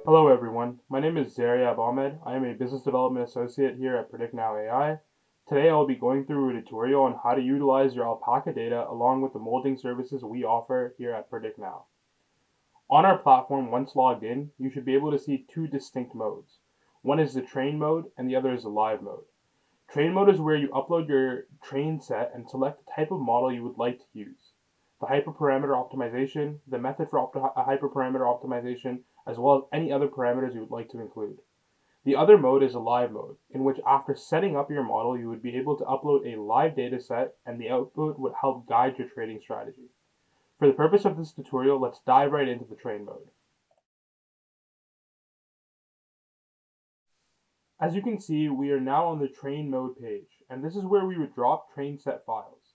Hello everyone, my name is Zaryab Ahmed. I am a Business Development Associate here at PredictNow.ai. Today I will be going through a tutorial on how to utilize your Alpaca data along with the molding services we offer here at PredictNow. On our platform, once logged in, you should be able to see two distinct modes. One is the train mode and the other is the live mode. Train mode is where you upload your train set and select the type of model you would like to use. The hyperparameter optimization, the method for hyperparameter optimization, as well as any other parameters you would like to include. The other mode is a live mode, in which after setting up your model, you would be able to upload a live data set and the output would help guide your trading strategy. For the purpose of this tutorial, let's dive right into the train mode. As you can see, we are now on the train mode page, and this is where we would drop train set files.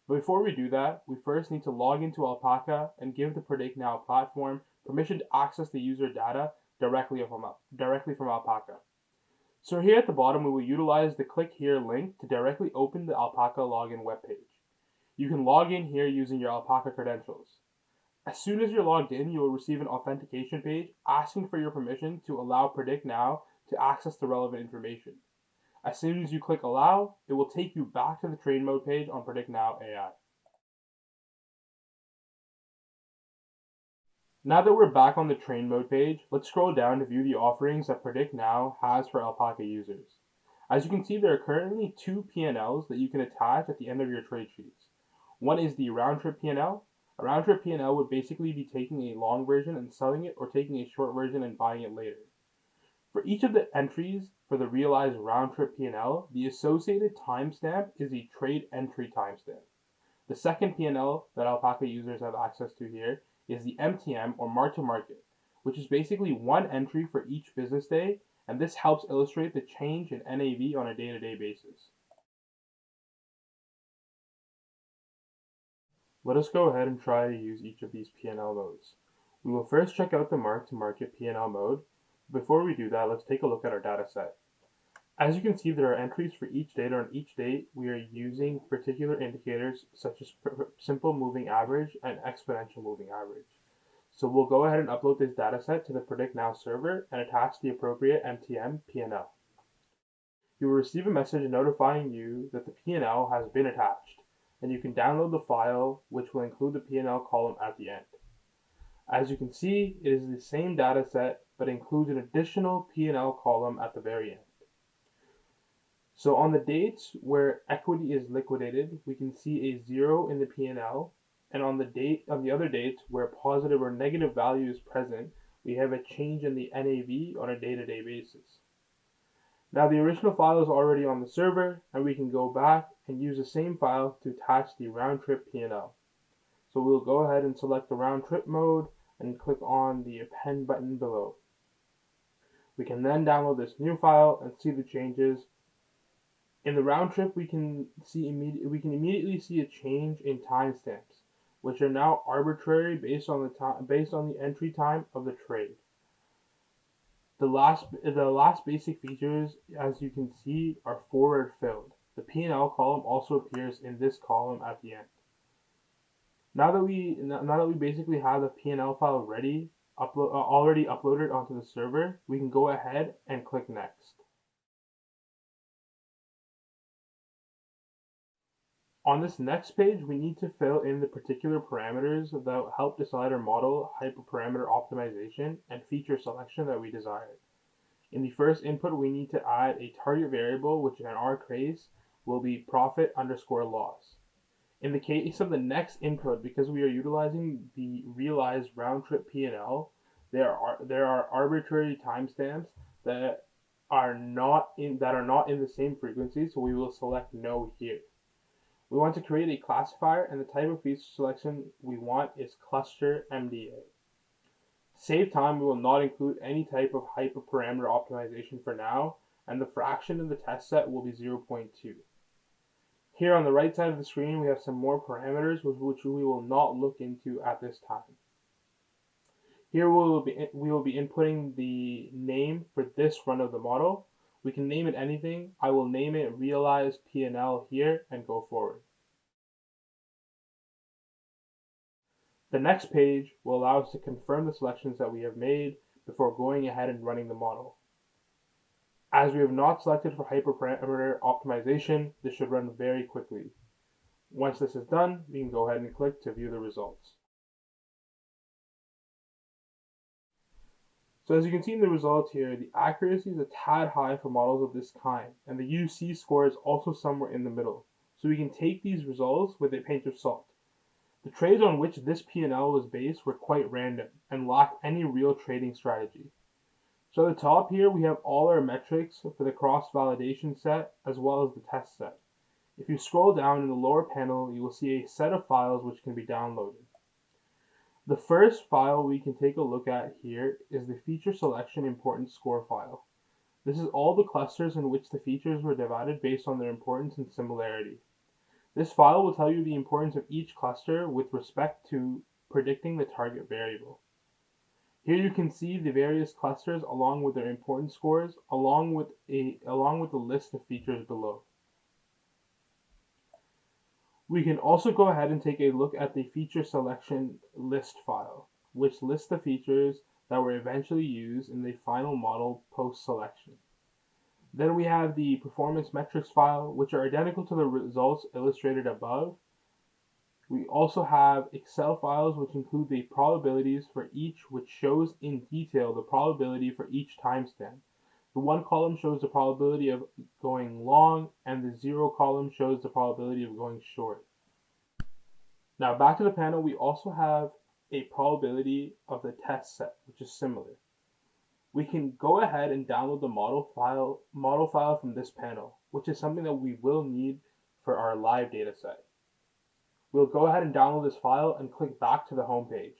But before we do that, we first need to log into Alpaca and give the PredictNow platform permission to access the user data directly from Alpaca. So here at the bottom, we will utilize the click here link to directly open the Alpaca login webpage. You can log in here using your Alpaca credentials. As soon as you're logged in, you will receive an authentication page asking for your permission to allow PredictNow to access the relevant information. As soon as you click allow, it will take you back to the train mode page on PredictNow.ai. Now that we're back on the train mode page, let's scroll down to view the offerings that PredictNow has for Alpaca users. As you can see, there are currently two P&Ls that you can attach at the end of your trade sheets. One is the round trip P&L. A round trip P&L would basically be taking a long version and selling it, or taking a short version and buying it later. For each of the entries for the realized round trip P&L, the associated timestamp is a trade entry timestamp. The second P&L that Alpaca users have access to here is the MTM, or mark to market, which is basically one entry for each business day, and this helps illustrate the change in NAV on a day-to-day basis. Let us go ahead and try to use each of these P&L modes. We will first check out the mark to market P&L mode. Before we do that, let's take a look at our data set. As you can see, there are entries for each date. On each date, we are using particular indicators such as simple moving average and exponential moving average. So we'll go ahead and upload this data set to the PredictNow server and attach the appropriate MTM P&L. You will receive a message notifying you that the P&L has been attached, and you can download the file, which will include the P&L column at the end. As you can see, it is the same data set, but includes an additional P&L column at the very end. So on the dates where equity is liquidated, we can see a 0 in the P&L, and on the other dates where positive or negative value is present, we have a change in the NAV on a day-to-day basis. Now the original file is already on the server, and we can go back and use the same file to attach the round trip P&L. So we'll go ahead and select the round trip mode and click on the append button below. We can then download this new file and see the changes. In the round trip, we can immediately see a change in timestamps, which are now arbitrary based on the entry time of the trade. The last basic features, as you can see, are forward filled. The P&L column also appears in this column at the end. Now that we basically have the P&L file already uploaded onto the server, we can go ahead and click next. On this next page, we need to fill in the particular parameters that help decide our model hyperparameter optimization and feature selection that we desire. In the first input, we need to add a target variable, which in our case will be profit underscore loss. In the case of the next input, because we are utilizing the realized round trip P&L, there are arbitrary timestamps that are not in the same frequency, so we will select no here. We want to create a classifier, and the type of feature selection we want is cluster MDA. To save time, we will not include any type of hyperparameter optimization for now, and the fraction in the test set will be 0.2. Here on the right side of the screen, we have some more parameters which we will not look into at this time. Here we will be inputting the name for this run of the model. We can name it anything. I will name it realized P&L here and go forward. The next page will allow us to confirm the selections that we have made before going ahead and running the model. As we have not selected for hyperparameter optimization, this should run very quickly. Once this is done, we can go ahead and click to view the results. So as you can see in the results here, the accuracy is a tad high for models of this kind, and the UC score is also somewhere in the middle. So we can take these results with a pinch of salt. The trades on which this P&L was based were quite random and lacked any real trading strategy. So at the top here, we have all our metrics for the cross-validation set as well as the test set. If you scroll down in the lower panel, you will see a set of files which can be downloaded. The first file we can take a look at here is the feature selection importance score file. This is all the clusters in which the features were divided based on their importance and similarity. This file will tell you the importance of each cluster with respect to predicting the target variable. Here you can see the various clusters along with their importance scores, along with the list of features below. We can also go ahead and take a look at the feature selection list file, which lists the features that were eventually used in the final model post-selection. Then we have the performance metrics file, which are identical to the results illustrated above. We also have Excel files, which include the probabilities for each, which shows in detail the probability for each timestamp. The one column shows the probability of going long, and the 0 column shows the probability of going short. Now back to the panel, we also have a probability of the test set, which is similar. We can go ahead and download the model file from this panel, which is something that we will need for our live data set. We'll go ahead and download this file and click back to the home page.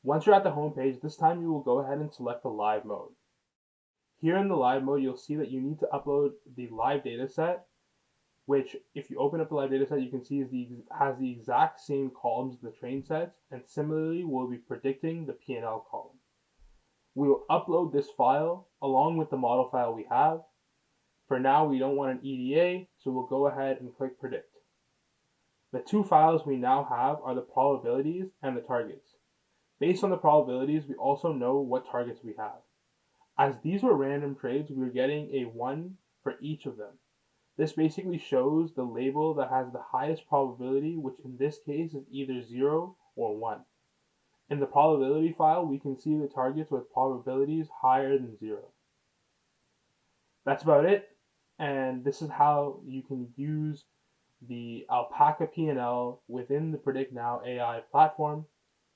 Once you're at the home page, this time you will go ahead and select the live mode. Here in the live mode, you'll see that you need to upload the live data set, which if you open up the live data set, you can see has the exact same columns as the train sets, and similarly we'll be predicting the P&L column. We will upload this file along with the model file we have. For now, we don't want an EDA, so we'll go ahead and click predict. The two files we now have are the probabilities and the targets. Based on the probabilities, we also know what targets we have. As these were random trades, we were getting a 1 for each of them. This basically shows the label that has the highest probability, which in this case is either 0 or 1. In the probability file, we can see the targets with probabilities higher than 0. That's about it, and this is how you can use the Alpaca P&L within the PredictNow.ai platform.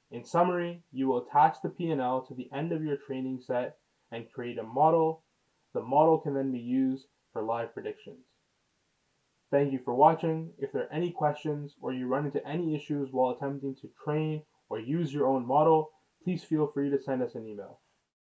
In summary, you will attach the P&L to the end of your training set and create a model. The model can then be used for live predictions. Thank you for watching. If there are any questions or you run into any issues while attempting to train or use your own model, please feel free to send us an email.